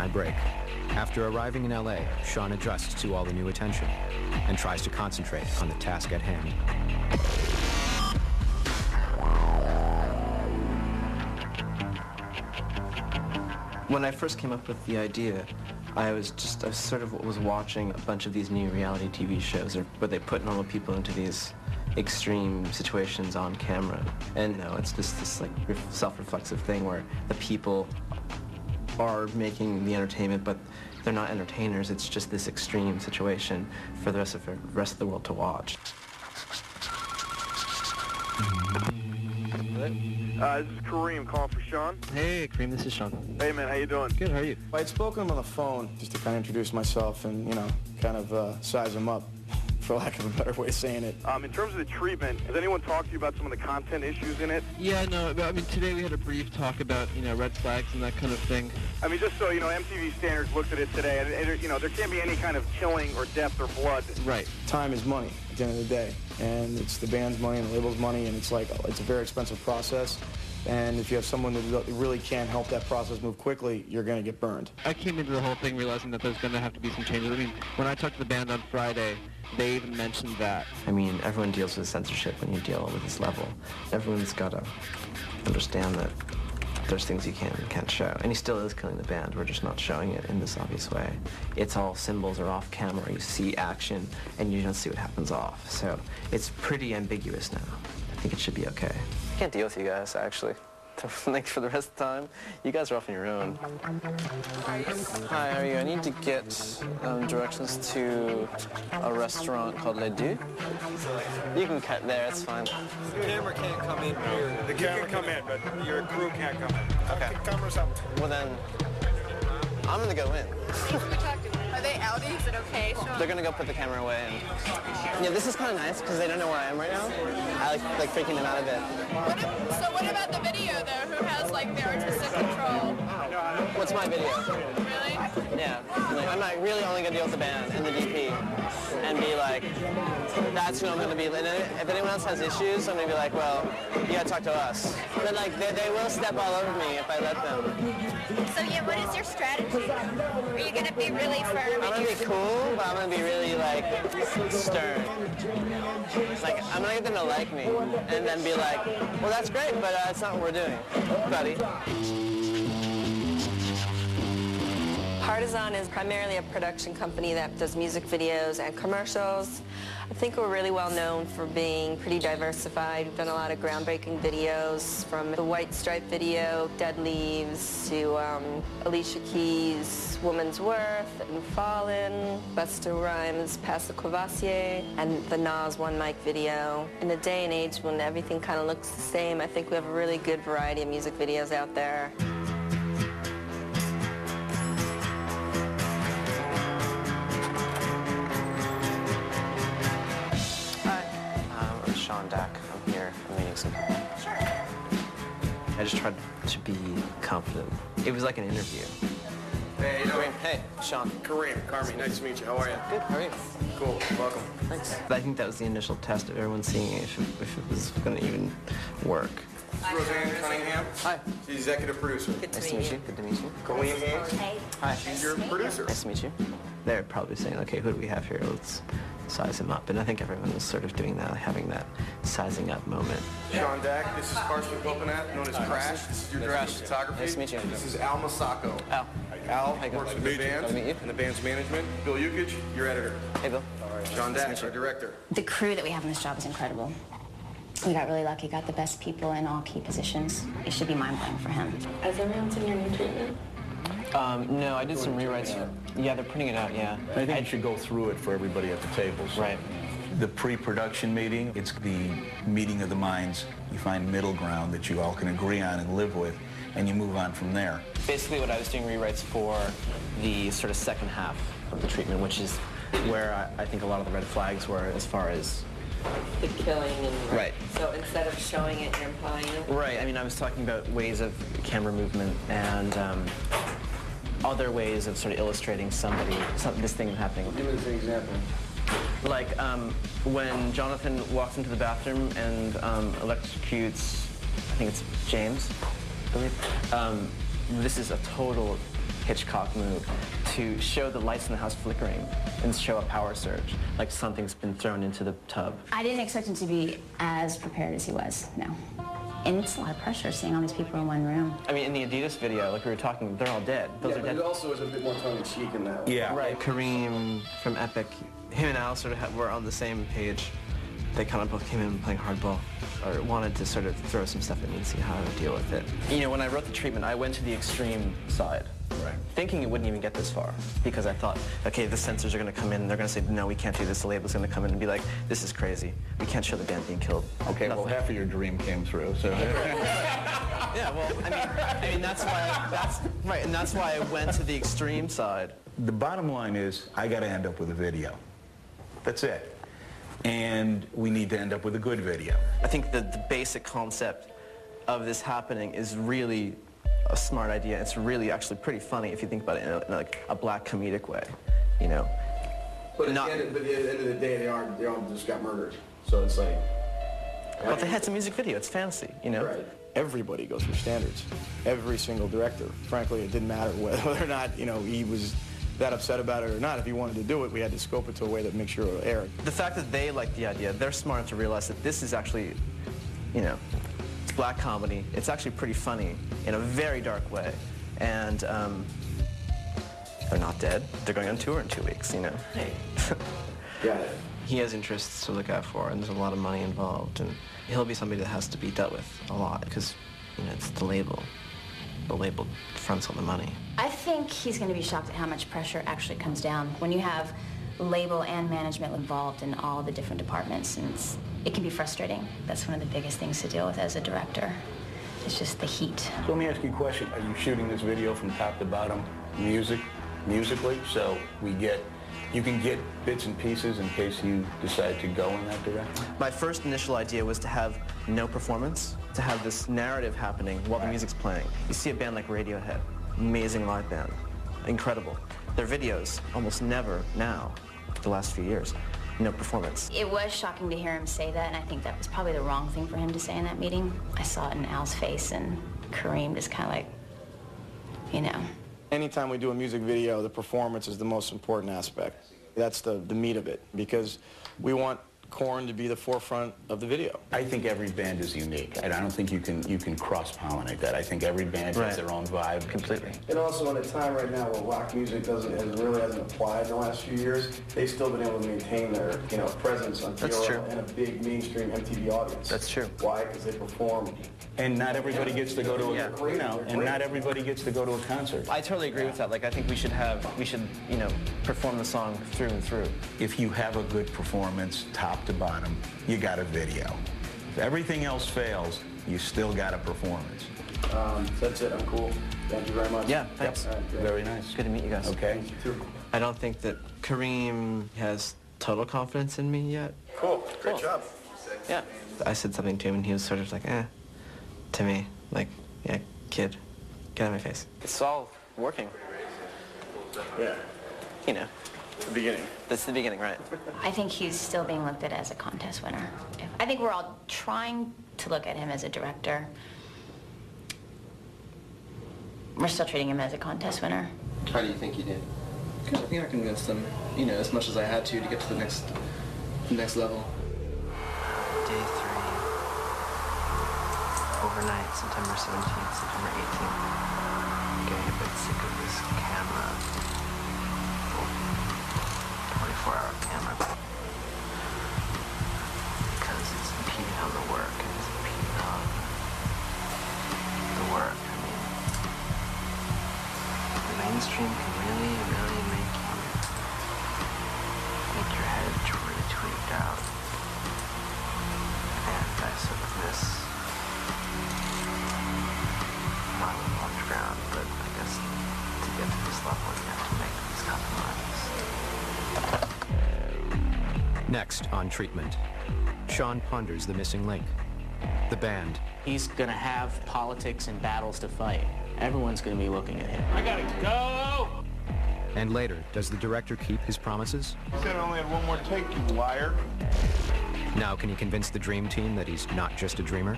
my break. After arriving in LA, Sean adjusts to all the new attention and tries to concentrate on the task at hand. When I first came up with the idea, I sort of was watching a bunch of these new reality TV shows where they put normal people into these extreme situations on camera. And it's just this like self-reflexive thing where the people are making the entertainment, but they're not entertainers. It's just this extreme situation for the rest of the world to watch. This is Kareem calling for Sean. Hey, Kareem, this is Sean. Hey, man, how you doing? Good, how are you? I had spoken to him on the phone just to kind of introduce myself and, kind of size him up, for lack of a better way of saying it. In terms of the treatment, has anyone talked to you about some of the content issues in it? Yeah, no, I mean, today we had a brief talk about, red flags and that kind of thing. I mean, just so, MTV Standards looked at it today, and there can't be any kind of killing or death or blood. Right. Time is money at the end of the day, and it's the band's money and the label's money, and it's a very expensive process. And if you have someone that really can't help that process move quickly, you're going to get burned. I came into the whole thing realizing that there's going to have to be some changes. I mean, when I talked to the band on Friday, they even mentioned that. I mean, everyone deals with censorship when you deal with this level. Everyone's got to understand that there's things you can and can't show. And he still is killing the band. We're just not showing it in this obvious way. It's all symbols or off camera. You see action, and you don't see what happens off. So it's pretty ambiguous now. I think it should be okay. I can't deal with you guys, actually. Like, for the rest of the time, you guys are off on your own. Hi, how are you? I need to get directions to a restaurant called Le Deux. You can cut there, it's fine. The camera can't come in here. The camera can come in, but your crew can't come in. Okay. Camera's up. Well then, I'm gonna go in. Are they outie? Is it okay, Sean? They're gonna go put the camera away. And yeah, this is kind of nice because they don't know where I am right now. I like freaking them out a bit. So what about the video though? Who has like the artistic control? What's my video? Really? Yeah. Like, I'm not really only gonna deal with the band and the DP and be like, that's who I'm gonna be. And if anyone else has issues, I'm gonna be like, well, you gotta talk to us. But like, they will step all over me if I let them. So yeah, what is your strategy? Are you gonna be really firm? I'm gonna be cool, but I'm gonna be really like stern. Like, I'm gonna get them to like me and then be like, well, that's great, but it's not what we're doing, buddy. Partisan is primarily a production company that does music videos and commercials. I think we're really well known for being pretty diversified. We've done a lot of groundbreaking videos, from the White Stripe video, Dead Leaves, to Alicia Keys' Woman's Worth, and Fallen, Busta Rhymes' Pass the Courvoisier, and the Nas One Mic video. In a day and age when everything kind of looks the same, I think we have a really good variety of music videos out there. I'm here. I'm meeting some people. Sure. I just tried to be confident. It was like an interview. Hey, Kareem. Hey, Sean. Kareem, Carmi, nice to meet you. How are you? Good. How are you? Cool. Welcome. Thanks. I think that was the initial test of everyone seeing if it was going to even work. Roseanne Cunningham. Hi. She's the executive producer. Nice to meet you. Good to meet you. Colleen Haynes. Hi. She's your producer. Nice to meet you. They're probably saying, okay, who do we have here? Let's size him up. And I think everyone was sort of doing that, having that sizing up moment. Sean Dack, this is Carson Coconut, known as Crash. This is your director of photography. Nice to meet you. This is Al Masako. Al. Al works with the band and the band's management. Bill Yukich, your editor. Hey, Bill. Sean Dack, our director. The crew that we have on this job is incredible. We got really lucky, got the best people in all key positions. It should be mind-blowing for him. Has everyone seen your new treatment? No, I did some rewrites. Yeah, they're printing it out, yeah. I think you should go through it for everybody at the tables. Right. The pre-production meeting, it's the meeting of the minds. You find middle ground that you all can agree on and live with, and you move on from there. Basically what I was doing rewrites for the sort of second half of the treatment, which is where I think a lot of the red flags were as far as The killing and... Right. So instead of showing it, you're implying it? Right. I mean, I was talking about ways of camera movement and other ways of sort of illustrating this thing happening. Give us an example. Like when Jonathan walks into the bathroom and electrocutes, I think it's James, I believe. This is a total Hitchcock move to show the lights in the house flickering and show a power surge, like something's been thrown into the tub. I didn't expect him to be as prepared as he was, no. And it's a lot of pressure seeing all these people in one room. I mean, in the Adidas video, like we were talking, they're all dead. Those are but dead. it also is a bit more tongue-in-cheek in that. Yeah. Right, Kareem from Epic, him and Al sort of were on the same page. They kind of both came in playing hardball, or wanted to sort of throw some stuff at me and see how I would deal with it. You know, when I wrote the treatment, I went to the extreme side. Right. Thinking it wouldn't even get this far, because I thought, okay, the censors are going to come in and they're going to say, no, we can't do this. The label's going to come in and be like, this is crazy. We can't show the band being killed. Okay, well, half of your dream came through, so... Yeah, well, I mean, that's why I went to the extreme side. The bottom line is, I got to end up with a video. That's it. And we need to end up with a good video. I think the basic concept of this happening is really a smart idea. It's really actually pretty funny if you think about it in like a black comedic way, you know. But at the end of the day, they all just got murdered. So it's like... But they had some music video. It's fantasy, you know. Right. Everybody goes through standards. Every single director. Frankly, it didn't matter whether or not, you know, he was that upset about it or not. If he wanted to do it, we had to scope it to a way that makes sure it would air. The fact that they like the idea, they're smart enough to realize that this is actually, you know, it's black comedy. It's actually pretty funny in a very dark way. And they're not dead. They're going on tour in 2 weeks, you know. Hey. Got it. He has interests to look out for, and there's a lot of money involved, and he'll be somebody that has to be dealt with a lot, because, you know, it's the label. The label fronts all the money. I think he's going to be shocked at how much pressure actually comes down when you have label and management involved in all the different departments, and it can be frustrating. That's one of the biggest things to deal with as a director. It's just the heat. So let me ask you a question. Are you shooting this video from top to bottom, musically, so you can get bits and pieces in case you decide to go in that direction? My first initial idea was to have no performance, to have this narrative happening while the music's playing. You see a band like Radiohead, amazing live band, incredible. Their videos, almost never now, the last few years, no performance. It was shocking to hear him say that, and I think that was probably the wrong thing for him to say in that meeting. I saw it in Al's face, and Kareem just kind of like, you know. Anytime we do a music video, the performance is the most important aspect. That's the meat of it, because we want Korn to be the forefront of the video. I think every band is unique, and I don't think you can cross-pollinate that. I think every band has their own vibe. Completely. And also in a time right now where rock music really hasn't applied in the last few years, they've still been able to maintain their, you know, presence on TRL and a big mainstream MTV audience. That's true. Why? Because they perform. And not everybody gets to go to not everybody gets to go to a concert. I totally agree with that. Like, I think we should, you know, perform the song through and through. If you have a good performance, top to bottom, you got a video. If everything else fails, you still got a performance. That's it. I'm cool. Thank you very much. Yeah, thanks. Right, very nice. Good to meet you guys. Okay. You too. I don't think that Kareem has total confidence in me yet. Cool. Great job. Yeah. I said something to him, and he was sort of like, to me. Like, yeah, kid, get out of my face. It's all working. Yeah. You know. The beginning. That's the beginning, right? I think he's still being looked at as a contest winner. I think we're all trying to look at him as a director. We're still treating him as a contest winner. How do you think you did? Because I think I convinced them, you know, as much as I had to get to the next level. Day 3. Overnight, September 17th, September 18th. Getting a bit sick of this camera. 24-hour camera. Because it's impeding on the work, and it's impeding on the work. I mean, the mainstream can really make your head really tweaked out. And I sort of miss not underground, but I guess to get to this level you have to make these compromises. Next on Treatment, Sean ponders the missing link. The band. He's going to have politics and battles to fight. Everyone's going to be looking at him. I gotta go! And later, does the director keep his promises? You said I only had one more take, you liar. Now can he convince the dream team that he's not just a dreamer?